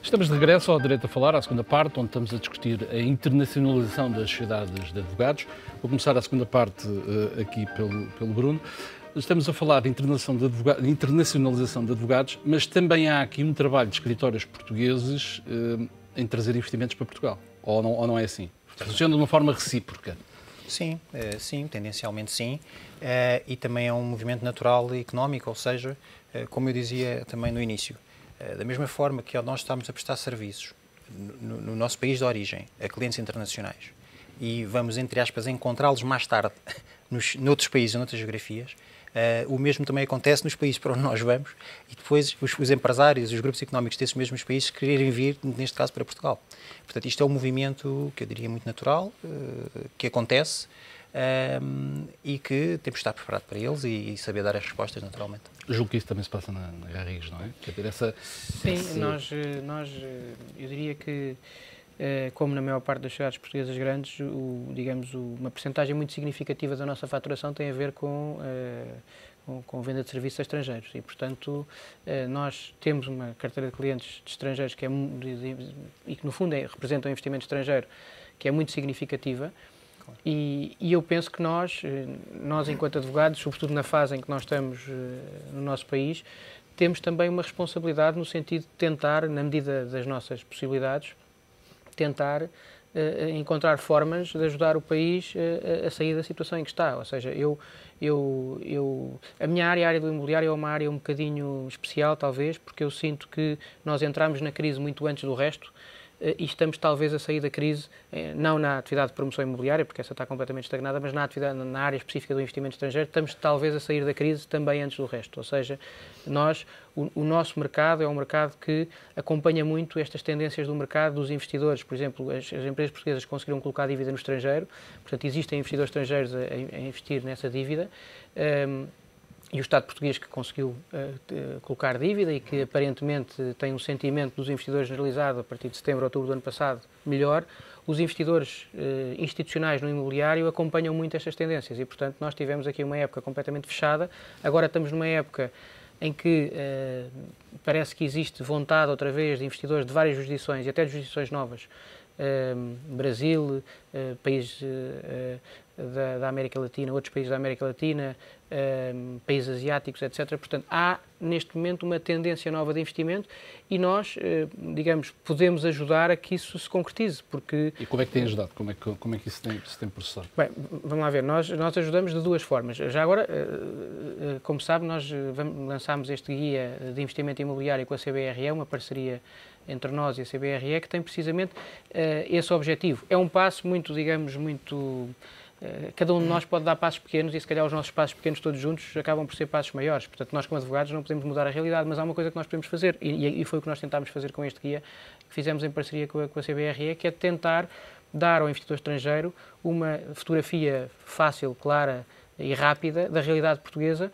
Estamos de regresso ao Direito a Falar, à segunda parte, onde estamos a discutir a internacionalização das sociedades de advogados. Vou começar a segunda parte aqui pelo Bruno. Estamos a falar de internacionalização de advogados, mas também há aqui um trabalho de escritórios portugueses em trazer investimentos para Portugal. Ou não é assim? Funciona de uma forma recíproca. Sim, tendencialmente sim. E também é um movimento natural e económico, ou seja, como eu dizia também no início, da mesma forma que nós estamos a prestar serviços no nosso país de origem a clientes internacionais e vamos, entre aspas, encontrá-los mais tarde noutros países, noutras geografias, o mesmo também acontece nos países para onde nós vamos e depois os empresários e os grupos económicos desses mesmos países quererem vir, neste caso, para Portugal. Portanto, isto é um movimento que eu diria muito natural, que acontece e que temos de estar preparado para eles e saber dar as respostas naturalmente. Julgo que isso também se passa na Garrigues, não é? Quer dizer, Sim, eu diria que, como na maior parte das sociedades portuguesas grandes, uma percentagem muito significativa da nossa faturação tem a ver com venda de serviços a estrangeiros e, portanto, nós temos uma carteira de clientes de estrangeiros e que, no fundo, representa um investimento estrangeiro que é muito significativa. E eu penso que nós, enquanto advogados, sobretudo na fase em que nós estamos no nosso país, temos também uma responsabilidade no sentido de tentar, na medida das nossas possibilidades, tentar encontrar formas de ajudar o país a sair da situação em que está. Ou seja, a minha área, a área do imobiliário, é uma área um bocadinho especial, talvez, porque eu sinto que nós entramos na crise muito antes do resto, e estamos talvez a sair da crise, não na atividade de promoção imobiliária, porque essa está completamente estagnada, mas na área específica do investimento estrangeiro, estamos talvez a sair da crise também antes do resto. Ou seja, o nosso mercado é um mercado que acompanha muito estas tendências do mercado dos investidores. Por exemplo, as empresas portuguesas conseguiram colocar dívida no estrangeiro, portanto existem investidores estrangeiros a investir nessa dívida, e o Estado português que conseguiu colocar dívida e que aparentemente tem um sentimento dos investidores generalizado a partir de setembro, outubro do ano passado melhor, os investidores institucionais no imobiliário acompanham muito estas tendências e, portanto, nós tivemos aqui uma época completamente fechada, agora estamos numa época em que parece que existe vontade outra vez de investidores de várias jurisdições e até de jurisdições novas, Brasil, países da América Latina, outros países da América Latina, países asiáticos, etc. Portanto, há neste momento uma tendência nova de investimento e nós, digamos, podemos ajudar a que isso se concretize, porque... E como é que tem ajudado? Como é que isso se tem processado? Bem, vamos lá ver, nós ajudamos de duas formas. Já agora, como sabe, nós lançámos este guia de investimento imobiliário com a CBRE, uma parceria entre nós e a CBRE, que tem precisamente esse objetivo. É um passo muito, digamos, cada um de nós pode dar passos pequenos e, se calhar, os nossos passos pequenos todos juntos acabam por ser passos maiores. Portanto, nós, como advogados, não podemos mudar a realidade, mas há uma coisa que nós podemos fazer, e foi o que nós tentámos fazer com este guia, que fizemos em parceria com a CBRE, que é tentar dar ao investidor estrangeiro uma fotografia fácil, clara e rápida da realidade portuguesa.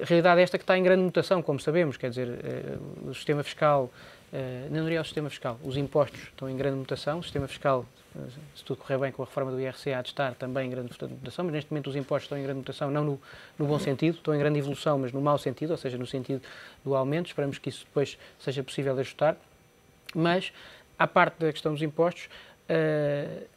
Realidade esta que está em grande mutação, como sabemos, quer dizer, o sistema fiscal... não diria o sistema fiscal, os impostos estão em grande mutação, o sistema fiscal, se tudo correr bem com a reforma do IRC, há de estar também em grande mutação, mas neste momento os impostos estão em grande mutação, não no bom sentido, estão em grande evolução, mas no mau sentido, ou seja, no sentido do aumento. Esperamos que isso depois seja possível de ajustar, mas, à parte da questão dos impostos,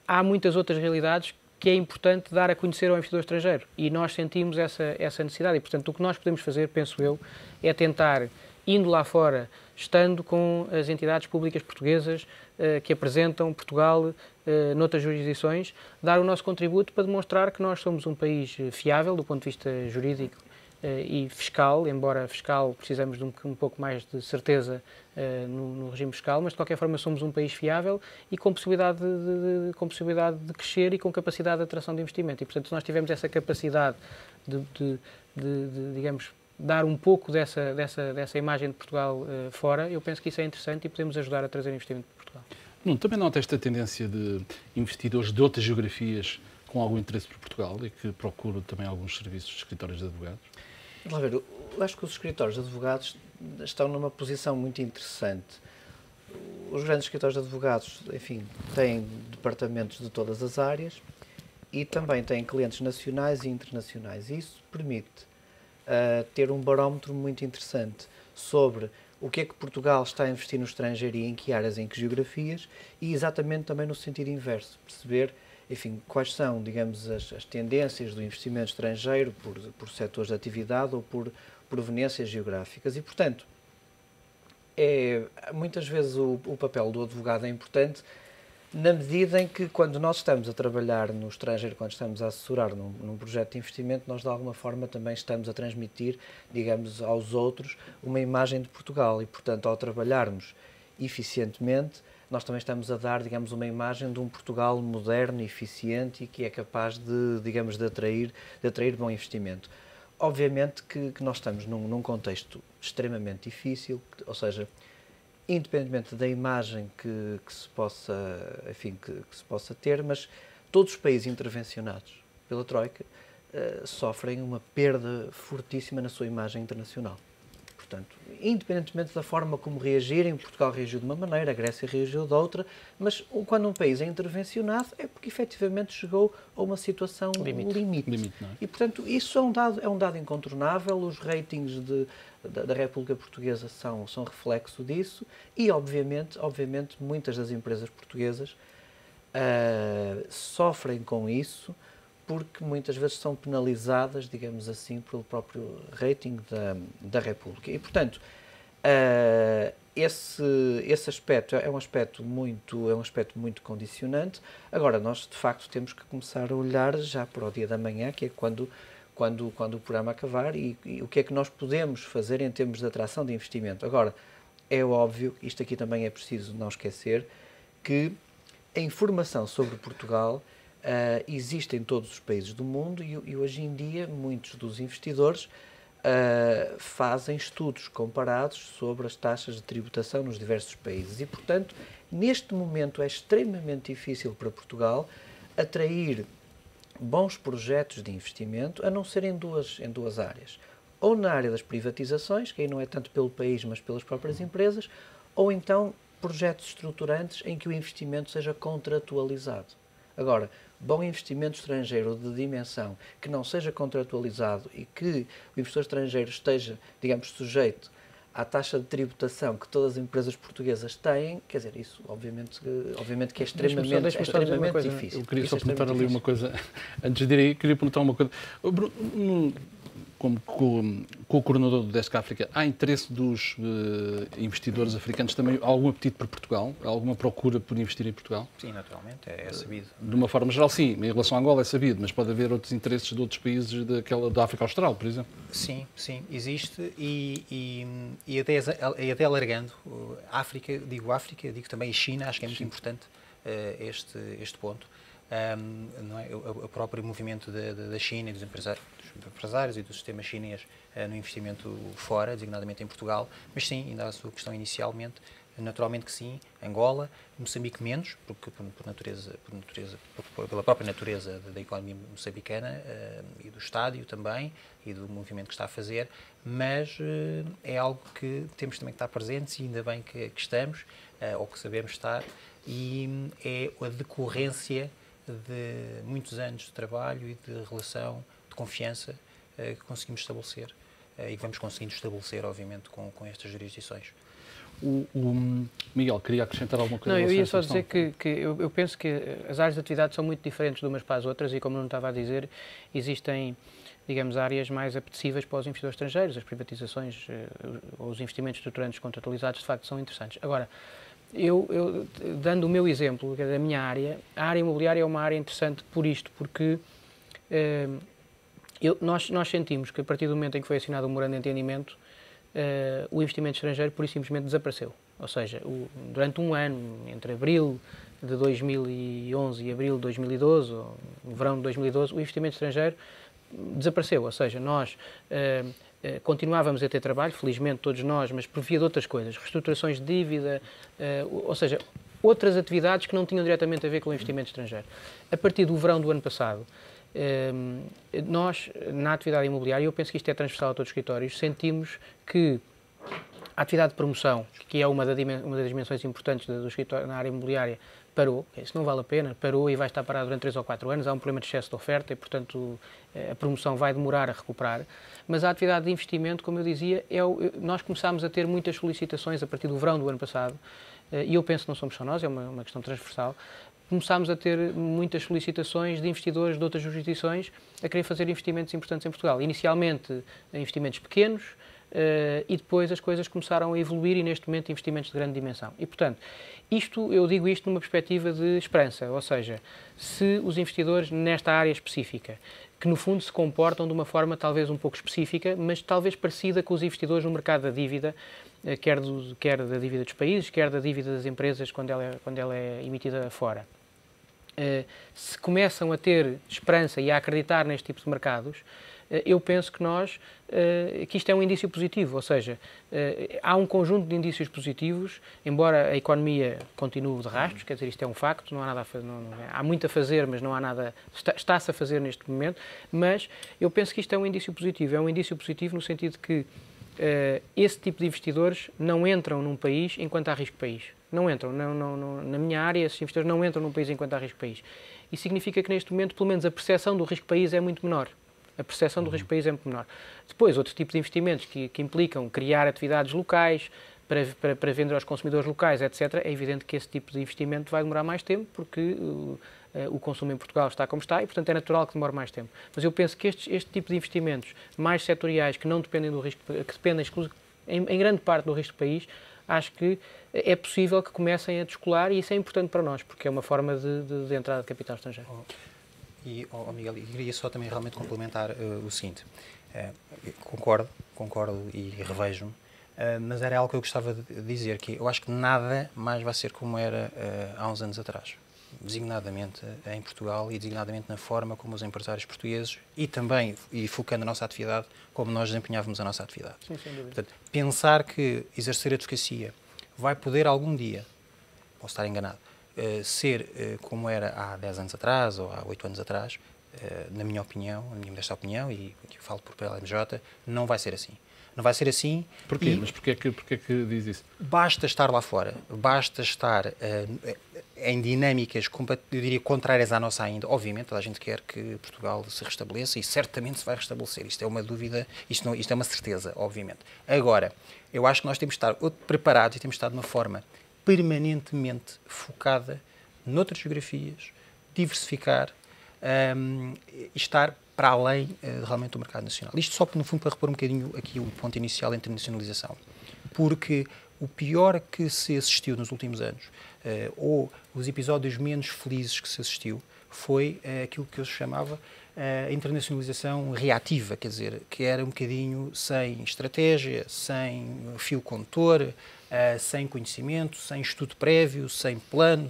há muitas outras realidades que é importante dar a conhecer ao investidor estrangeiro, e nós sentimos essa necessidade, e portanto o que nós podemos fazer, penso eu, é tentar, indo lá fora, estando com as entidades públicas portuguesas que apresentam Portugal noutras jurisdições, dar o nosso contributo para demonstrar que nós somos um país fiável do ponto de vista jurídico e fiscal, embora fiscal precisamos de um pouco mais de certeza no regime fiscal, mas de qualquer forma somos um país fiável e com possibilidade de crescer e com capacidade de atração de investimento. E, portanto, se nós tivermos essa capacidade de digamos, dar um pouco dessa imagem de Portugal fora, eu penso que isso é interessante e podemos ajudar a trazer investimento para Portugal. Também nota esta tendência de investidores de outras geografias com algum interesse por Portugal e que procuram também alguns serviços de escritórios de advogados? Vamos lá ver, eu acho que os escritórios de advogados estão numa posição muito interessante. Os grandes escritórios de advogados, enfim, têm departamentos de todas as áreas e também têm clientes nacionais e internacionais. E isso permite ter um barómetro muito interessante sobre o que é que Portugal está a investir no estrangeiro e em que áreas, em que geografias, e exatamente também no sentido inverso, perceber, enfim, quais são, digamos, as tendências do investimento estrangeiro por setores de atividade ou por proveniências geográficas. E, portanto, muitas vezes o papel do advogado é importante na medida em que, quando nós estamos a trabalhar no estrangeiro, quando estamos a assessorar num projeto de investimento, nós de alguma forma também estamos a transmitir, digamos, aos outros uma imagem de Portugal e, portanto, ao trabalharmos eficientemente, nós também estamos a dar, digamos, uma imagem de um Portugal moderno, eficiente e que é capaz de, digamos, de atrair bom investimento. Obviamente que nós estamos num contexto extremamente difícil, ou seja, independentemente da imagem que se possa, enfim, que se possa ter, mas todos os países intervencionados pela Troika sofrem uma perda fortíssima na sua imagem internacional. Portanto, independentemente da forma como reagirem, Portugal reagiu de uma maneira, a Grécia reagiu de outra, mas quando um país é intervencionado é porque efetivamente chegou a uma situação limite. Não é? E, portanto, isso é um dado incontornável, os ratings da República Portuguesa são reflexo disso e, obviamente, muitas das empresas portuguesas sofrem com isso, porque muitas vezes são penalizadas, digamos assim, pelo próprio rating da República. E, portanto, esse aspecto é um aspecto muito condicionante. Agora, nós, de facto, temos que começar a olhar já para o dia da manhã, que é quando o programa acabar, e o que é que nós podemos fazer em termos de atração de investimento. Agora, é óbvio, isto aqui também é preciso não esquecer, que a informação sobre Portugal existe em todos os países do mundo e hoje em dia muitos dos investidores fazem estudos comparados sobre as taxas de tributação nos diversos países e, portanto, neste momento é extremamente difícil para Portugal atrair bons projetos de investimento, a não ser em duas áreas. Ou na área das privatizações, que aí não é tanto pelo país, mas pelas próprias empresas, ou então projetos estruturantes em que o investimento seja contratualizado. Agora, bom investimento estrangeiro de dimensão que não seja contratualizado e que o investidor estrangeiro esteja, digamos, sujeito à taxa de tributação que todas as empresas portuguesas têm, quer dizer, isso obviamente que é extremamente difícil. Eu queria só perguntar ali uma coisa, antes de ir aí, queria perguntar uma coisa. Como com o coordenador do Desk África, há interesse dos investidores africanos também, algum apetite por Portugal? Há alguma procura por investir em Portugal? Sim, naturalmente, é sabido. De uma forma geral, sim. Em relação a Angola é sabido, mas pode haver outros interesses de outros países da África Austral, por exemplo? Sim, existe e até alargando, África, digo também China, acho que é muito importante este ponto. Não é? O próprio movimento da China e dos empresários e do sistema chinês no investimento fora, designadamente em Portugal, mas sim, ainda a sua questão inicialmente, naturalmente que sim, Angola, Moçambique menos, porque pela própria natureza da economia moçambicana e do estádio também, e do movimento que está a fazer, mas é algo que temos também que estar presentes, e ainda bem que estamos, ou que sabemos estar, e é a decorrência de muitos anos de trabalho e de relação, de confiança que conseguimos estabelecer e que vamos conseguindo estabelecer, obviamente, com estas jurisdições. O Miguel, queria acrescentar alguma coisa? Não, eu ia só dizer que eu penso que as áreas de atividade são muito diferentes de umas para as outras e, como não estava a dizer, existem, digamos, áreas mais apetecíveis para os investidores estrangeiros. As privatizações ou os investimentos estruturantes contratualizados, de facto, são interessantes. Agora, eu dando o meu exemplo da minha área, a área imobiliária é uma área interessante porque nós sentimos que a partir do momento em que foi assinado o memorando de entendimento, o investimento estrangeiro pura e simplesmente desapareceu. Ou seja, durante um ano, entre abril de 2011 e abril de 2012, ou no verão de 2012, o investimento estrangeiro desapareceu. Ou seja, nós continuávamos a ter trabalho, felizmente todos nós, mas por via de outras coisas, reestruturações de dívida, ou seja, outras atividades que não tinham diretamente a ver com o investimento estrangeiro. A partir do verão do ano passado, nós, na atividade imobiliária, eu penso que isto é transversal a todos os escritórios, sentimos que a atividade de promoção, que é uma das dimensões importantes do escritório na área imobiliária, parou, isso não vale a pena, parou e vai estar parado durante 3 ou 4 anos, há um problema de excesso de oferta e, portanto, a promoção vai demorar a recuperar, mas a atividade de investimento, como eu dizia, nós começámos a ter muitas solicitações a partir do verão do ano passado, e eu penso que não somos só nós, é uma questão transversal, começámos a ter muitas solicitações de investidores de outras jurisdições a querer fazer investimentos importantes em Portugal. Inicialmente, investimentos pequenos, e depois as coisas começaram a evoluir e, neste momento, investimentos de grande dimensão. E, portanto, eu digo isto numa perspectiva de esperança, ou seja, se os investidores nesta área específica, que no fundo se comportam de uma forma talvez um pouco específica, mas talvez parecida com os investidores no mercado da dívida, quer da dívida dos países, quer da dívida das empresas quando ela é emitida fora. Se começam a ter esperança e a acreditar neste tipo de mercados, eu penso que isto é um indício positivo, ou seja, há um conjunto de indícios positivos, embora a economia continue de rastros, quer dizer, isto é um facto, não há nada a fazer, há muito a fazer, mas não há nada, está-se a fazer neste momento, mas eu penso que isto é um indício positivo no sentido que esse tipo de investidores não entram num país enquanto há risco país. Não entram, na minha área, esses investidores não entram num país enquanto há risco país. E significa que neste momento, pelo menos, a percepção do risco país é muito menor. A percepção do risco país é muito menor. Depois, outro tipo de investimentos que implicam criar atividades locais para vender aos consumidores locais, etc., é evidente que esse tipo de investimento vai demorar mais tempo, porque o consumo em Portugal está como está e, portanto, é natural que demore mais tempo. Mas eu penso que este tipo de investimentos mais setoriais, que não dependem do risco, que dependem em grande parte do risco país, acho que é possível que comecem a descolar e isso é importante para nós, porque é uma forma de entrada de capital estrangeiro. Miguel, eu queria só também realmente complementar o seguinte. Concordo e revejo-me, mas era algo que eu gostava de dizer, que eu acho que nada mais vai ser como era há uns anos atrás, designadamente em Portugal e designadamente na forma como os empresários portugueses e focando a nossa atividade, como nós desempenhávamos a nossa atividade. Sim, sem dúvida. Portanto, pensar que exercer a advocacia vai poder algum dia, posso estar enganado, ser como era há 10 anos atrás ou há 8 anos atrás, na minha opinião, na minha modesta opinião, e eu falo por PLMJ, não vai ser assim. Não vai ser assim. Porquê? Mas porquê que diz isso? Basta estar lá fora, basta estar em dinâmicas, eu diria, contrárias à nossa ainda. Obviamente, toda a gente quer que Portugal se restabeleça e certamente se vai restabelecer. Isto é uma dúvida, isto é uma certeza, obviamente. Agora, eu acho que nós temos de estar preparados e temos de estar de uma forma permanentemente focada noutras geografias, diversificar e estar para além realmente do mercado nacional. Isto só, no fundo, para repor um bocadinho aqui o ponto inicial da internacionalização. Porque o pior que se assistiu nos últimos anos, ou os episódios menos felizes que se assistiu, foi aquilo que eu chamava a internacionalização reativa, quer dizer, que era um bocadinho sem estratégia, sem fio condutor, sem conhecimento, sem estudo prévio, sem plano,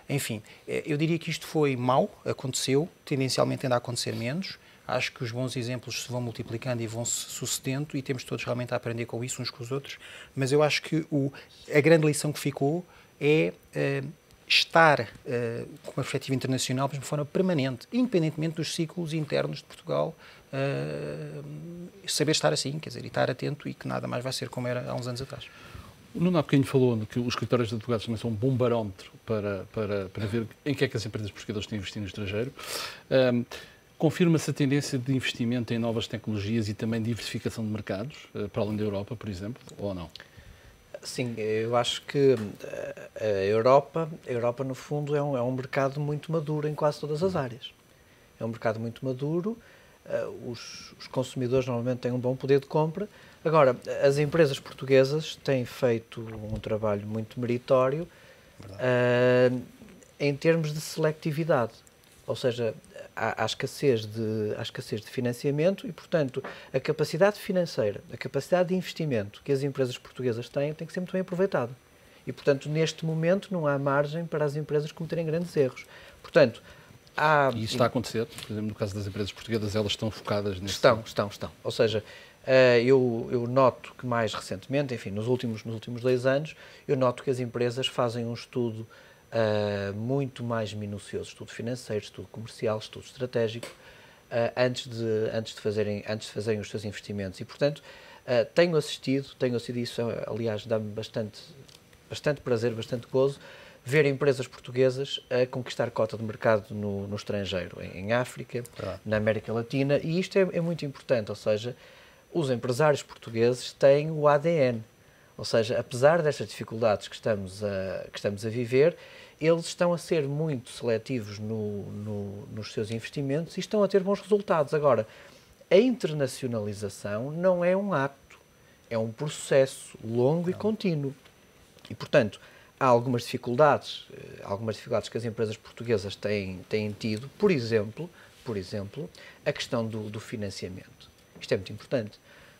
enfim, eu diria que isto foi mau, aconteceu, tendencialmente ainda a acontecer menos. Acho que os bons exemplos se vão multiplicando e vão se sucedendo e temos todos realmente a aprender com isso uns com os outros, mas eu acho que a grande lição que ficou é estar com uma perspectiva internacional mas de forma permanente, independentemente dos ciclos internos de Portugal, saber estar assim, quer dizer, e estar atento e que nada mais vai ser como era há uns anos atrás. O Nuno há bocadinho falou que os escritórios de advogados também são um bom barómetro para ver em que é que as empresas portuguesas têm investido no estrangeiro. Confirma-se a tendência de investimento em novas tecnologias e também diversificação de mercados, para além da Europa, por exemplo, ou não? Sim, eu acho que a Europa, no fundo, é um mercado muito maduro em quase todas as áreas. É um mercado muito maduro, os consumidores normalmente têm um bom poder de compra. Agora, as empresas portuguesas têm feito um trabalho muito meritório em termos de seletividade. Ou seja, há escassez de financiamento e, portanto, a capacidade financeira, a capacidade de investimento que as empresas portuguesas têm tem que ser muito bem aproveitada. E, portanto, neste momento não há margem para as empresas cometerem grandes erros. Portanto, E isso está a acontecer? Por exemplo, no caso das empresas portuguesas, elas estão focadas nisso? Estão. Ou seja, eu noto que mais recentemente, enfim, nos últimos 2 anos, eu noto que as empresas fazem um estudo muito mais minucioso, estudo financeiro, estudo comercial, estudo estratégico, antes de fazerem os seus investimentos. E, portanto, tenho assistido isso, aliás, dá-me bastante prazer, bastante gozo, ver empresas portuguesas a conquistar cota de mercado no estrangeiro, em África, na América Latina, e isto é muito importante, ou seja, os empresários portugueses têm o ADN, ou seja, apesar destas dificuldades que estamos a viver, eles estão a ser muito seletivos nos seus investimentos e estão a ter bons resultados. Agora, a internacionalização não é um ato, é um processo longo e contínuo. E, portanto, há algumas dificuldades que as empresas portuguesas têm tido, por exemplo, a questão do financiamento. Isto é muito importante.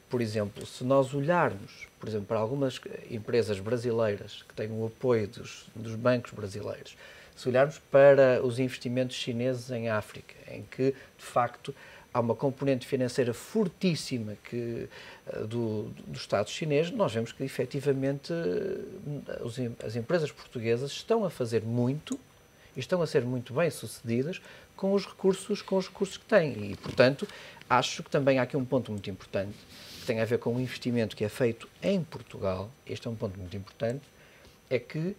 Por exemplo, se nós olharmos, por exemplo, para algumas empresas brasileiras que têm o apoio dos bancos brasileiros, se olharmos para os investimentos chineses em África, em que, de facto, há uma componente financeira fortíssima do Estado chinês, nós vemos que, efetivamente, as empresas portuguesas estão a fazer muito e estão a ser muito bem-sucedidas com os recursos que têm. E, portanto, acho que também há aqui um ponto muito importante, que tem a ver com o investimento que é feito em Portugal. Este é um ponto muito importante, é que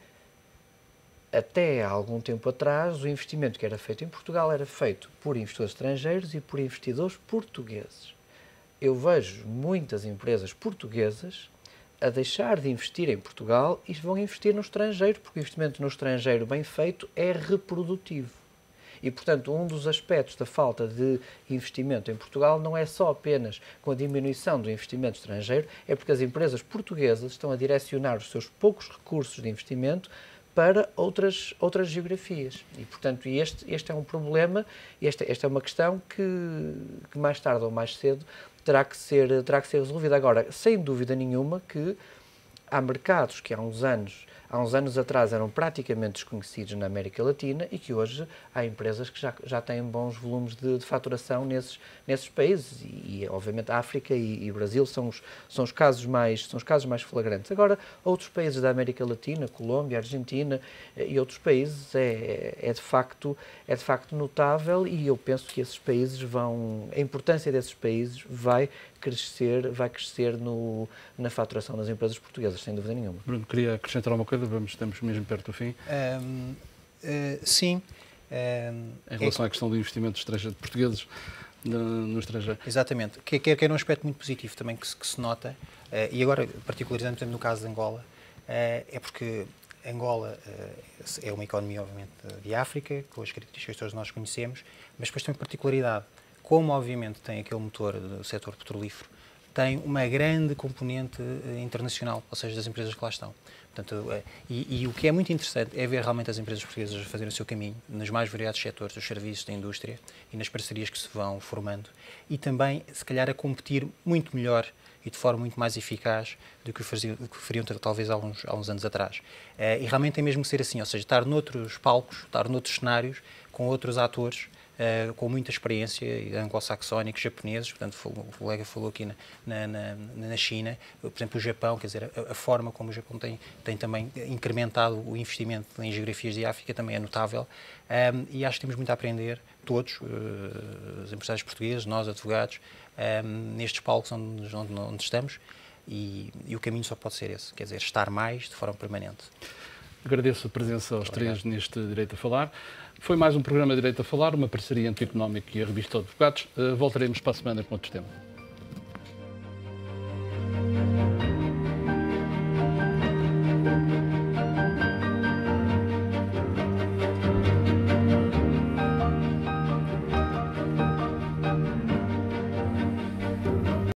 até há algum tempo atrás o investimento que era feito em Portugal era feito por investidores estrangeiros e por investidores portugueses. Eu vejo muitas empresas portuguesas a deixar de investir em Portugal e vão investir no estrangeiro, porque o investimento no estrangeiro bem feito é reprodutivo. E, portanto, um dos aspectos da falta de investimento em Portugal não é só apenas com a diminuição do investimento estrangeiro, é porque as empresas portuguesas estão a direcionar os seus poucos recursos de investimento para outras geografias. E, portanto, este é um problema, esta é uma questão que mais tarde ou mais cedo terá que ser resolvida. Agora, sem dúvida nenhuma que há mercados que há uns anos atrás eram praticamente desconhecidos na América Latina e que hoje há empresas que já têm bons volumes de faturação nesses países e obviamente a África e Brasil são os casos mais flagrantes. Agora, outros países da América Latina, Colômbia, Argentina e outros países é de facto notável e eu penso que esses países a importância desses países vai crescer na faturação das empresas portuguesas, sem dúvida nenhuma. Bruno, queria acrescentar alguma coisa? Estamos mesmo perto do fim. Sim. Em relação à questão do investimento estrangeiro de portugueses no estrangeiro. Exatamente. Que é um aspecto muito positivo também que se nota, e agora, particularizando no caso de Angola, é porque Angola é uma economia, obviamente, de África, com as características que todos nós conhecemos, mas depois tem uma particularidade. Como, obviamente, tem aquele motor do setor petrolífero, tem uma grande componente internacional, ou seja, das empresas que lá estão. Portanto, e o que é muito interessante é ver realmente as empresas portuguesas a fazerem o seu caminho nos mais variados setores dos serviços da indústria e nas parcerias que se vão formando e também, se calhar, a competir muito melhor e de forma muito mais eficaz do que fariam talvez há uns anos atrás. E realmente tem mesmo que ser assim, ou seja, estar noutros palcos, estar noutros cenários, com outros atores, com muita experiência, anglo-saxónicos, japoneses, portanto, o colega falou aqui na China, por exemplo, o Japão, quer dizer, a forma como o Japão tem também incrementado o investimento em geografias de África também é notável, e acho que temos muito a aprender, todos, os empresários portugueses, nós, advogados, nestes palcos onde estamos, e o caminho só pode ser esse, quer dizer, estar mais de forma permanente. Agradeço a presença aos três neste Direito a Falar. Foi mais um programa Direito a Falar, uma parceria entre o Económico e a Revista de Advogados. Voltaremos para a semana com outro tema.